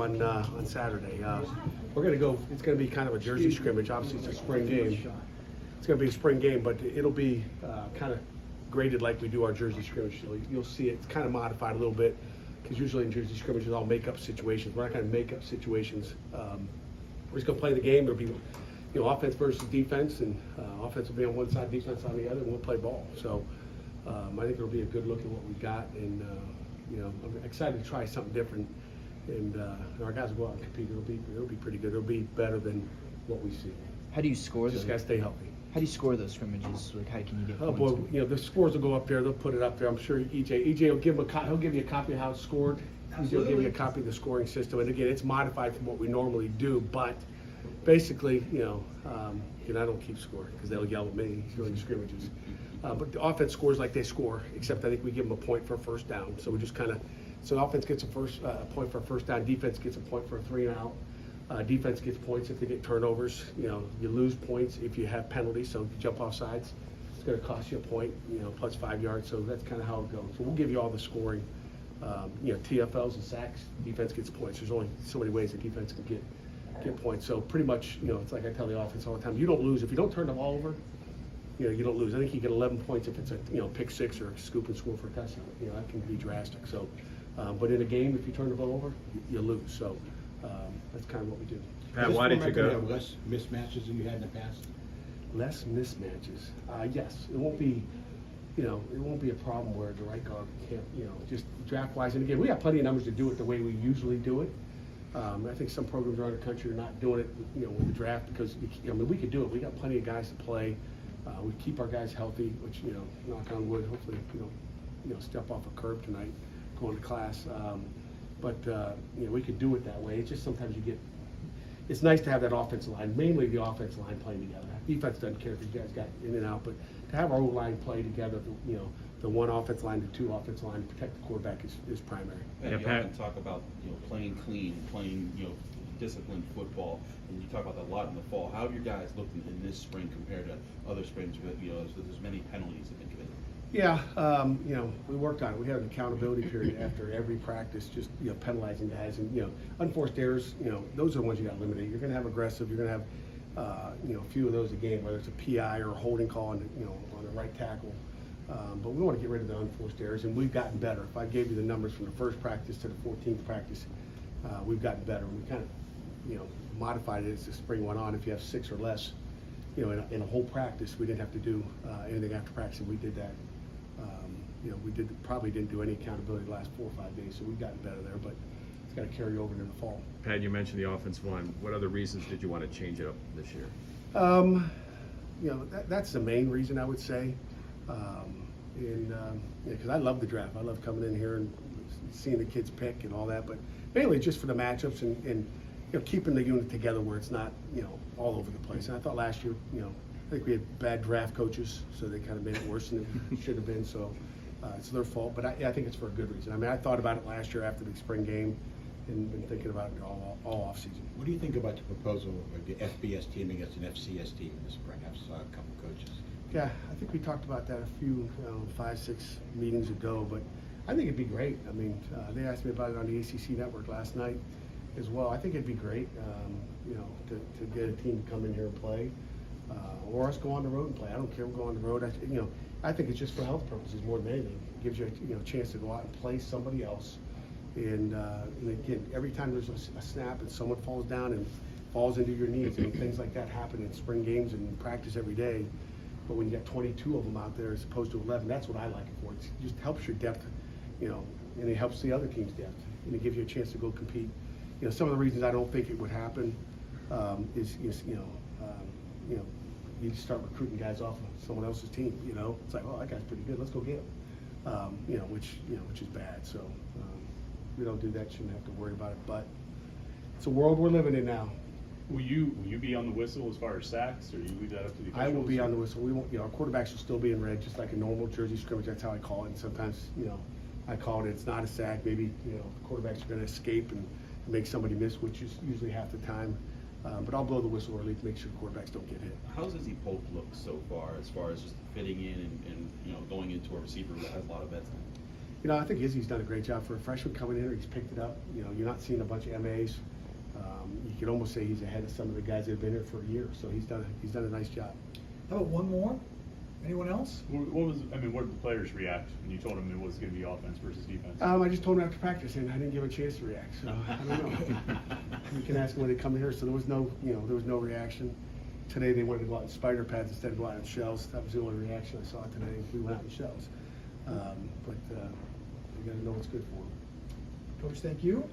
on Saturday. We're going to go. It's going to be kind of a jersey scrimmage. Obviously, it's a spring game. It's going to be a spring game, but it'll be kind of graded like we do our jersey scrimmage. So you'll see it's kind of modified a little bit because usually in jersey scrimmages, all make-up situations. We're not going to make up situations. We're just going to play the game. It'll be, offense versus defense, and offense will be on one side, defense on the other, and we'll play ball. So I think it'll be a good look at what we got, and I'm excited to try something different. And our guys will go out and compete. It'll be pretty good. It'll be better than what we see. How do you score Just got to stay healthy. How do you score those scrimmages? Like, how can you get Oh points? boy, the scores will go up there. They'll put it up there. I'm sure EJ will give he'll give you a copy of how it's scored. He'll give you a copy of the scoring system. And again, it's modified from what we normally do. But basically, I don't keep score because they'll yell at me during scrimmages. But the offense scores like they score, except I think we give them a point for a first down. So we just kind of. So offense gets a point for a first down. Defense gets a point for a 3 and out. Defense gets points if they get turnovers. You lose points if you have penalties. So if you jump off sides, it's going to cost you a point. Plus 5 yards. So that's kind of how it goes. So we'll give you all the scoring. TFLs and sacks. Defense gets points. There's only so many ways that defense can get points. So pretty much, it's like I tell the offense all the time. You don't lose if you don't turn the ball over. You don't lose. I think you get 11 points if it's a pick six or a scoop and score for a touchdown. That can be drastic. So. But in a game, if you turn the ball over, you lose. So that's kind of what we do. Pat, why did you go? Have less mismatches than you had in the past? Less mismatches. Yes, it won't be. It won't be a problem where the right guard can't. Just draft wise. And again, we have plenty of numbers to do it the way we usually do it. I think some programs around the country are not doing it. With the draft because we could do it. We got plenty of guys to play. We keep our guys healthy, which knock on wood. Hopefully, step off a curb tonight. Going to class, but we could do it that way. It's just sometimes it's nice to have that offensive line, mainly the offensive line playing together. Defense doesn't care if you guys got in and out, but to have our old line play together, the one offensive line, the two offensive line, to protect the quarterback is primary. And you often talk about playing clean, playing disciplined football, and you talk about that a lot in the fall. How have your guys looked in this spring compared to other springs where there's many penalties that have been given? Yeah, we worked on it. We had an accountability period after every practice, just penalizing guys, and unforced errors. Those are the ones you got to eliminate. You're going to have aggressive. You're going to have a few of those a game, whether it's a PI or a holding call on the right tackle. But we want to get rid of the unforced errors, and we've gotten better. If I gave you the numbers from the first practice to the 14th practice, we've gotten better. We kind of modified it as the spring went on. If you have 6 or less, in a whole practice, we didn't have to do anything after practice, and we did that. We probably didn't do any accountability the last 4 or 5 days, so we've gotten better there, but it's got to carry over into the fall. Pat, you mentioned the offensive line. What other reasons did you want to change it up this year? That's the main reason I would say, because I love the draft. I love coming in here and seeing the kids pick and all that, but mainly just for the matchups and keeping the unit together where it's not all over the place. And I thought last year, I think we had bad draft coaches, so they kind of made it worse than it should have been. So it's their fault, but I think it's for a good reason. I mean, I thought about it last year after the spring game, and been thinking about it all off season. What do you think about the proposal of the FBS team against an FCS team in the spring? I've saw a couple coaches. Yeah, I think we talked about that a few 5-6 meetings ago, but I think it'd be great. I mean, they asked me about it on the ACC network last night as well. I think it'd be great, to get a team to come in here and play. Or us go on the road and play. I don't care. We'll go on the road. I think it's just for health purposes more than anything. It gives you a chance to go out and play somebody else. And again, every time there's a snap and someone falls down and falls into your knees, things like that happen in spring games and practice every day. But when you got 22 of them out there as opposed to 11, that's what I like it for. It just helps your depth, and it helps the other team's depth, and it gives you a chance to go compete. Some of the reasons I don't think it would happen is you start recruiting guys off of someone else's team. It's like, oh, that guy's pretty good. Let's go get him. Which is bad. So we don't do that. Shouldn't have to worry about it. But it's a world we're living in now. Will you be on the whistle as far as sacks, or you leave that up to the officials? I will be on the whistle. We won't. Our quarterbacks will still be in red, just like a normal jersey scrimmage. That's how I call it. And sometimes, I call it. It's not a sack. Maybe the quarterbacks are going to escape and make somebody miss, which is usually half the time. But I'll blow the whistle early to make sure quarterbacks don't get hit. How's Izzy Pope look so far, as just fitting in and going into a receiver who has a lot of vets? You know, I think Izzy's done a great job for a freshman coming in here. He's picked it up. You know, you're not seeing a bunch of MAs. You could almost say he's ahead of some of the guys that have been here for a year. So he's done a nice job. How about one more? Anyone else? What did the players react when you told them it was going to be offense versus defense? I just told him after practice, and I didn't give a chance to react. So I don't know. You can ask them when they come here. So there was no reaction. Today they wanted to go out in spider pads instead of go out in shells. That was the only reaction I saw today. We went out in shells. But you got to know what's good for them. Coach, thank you.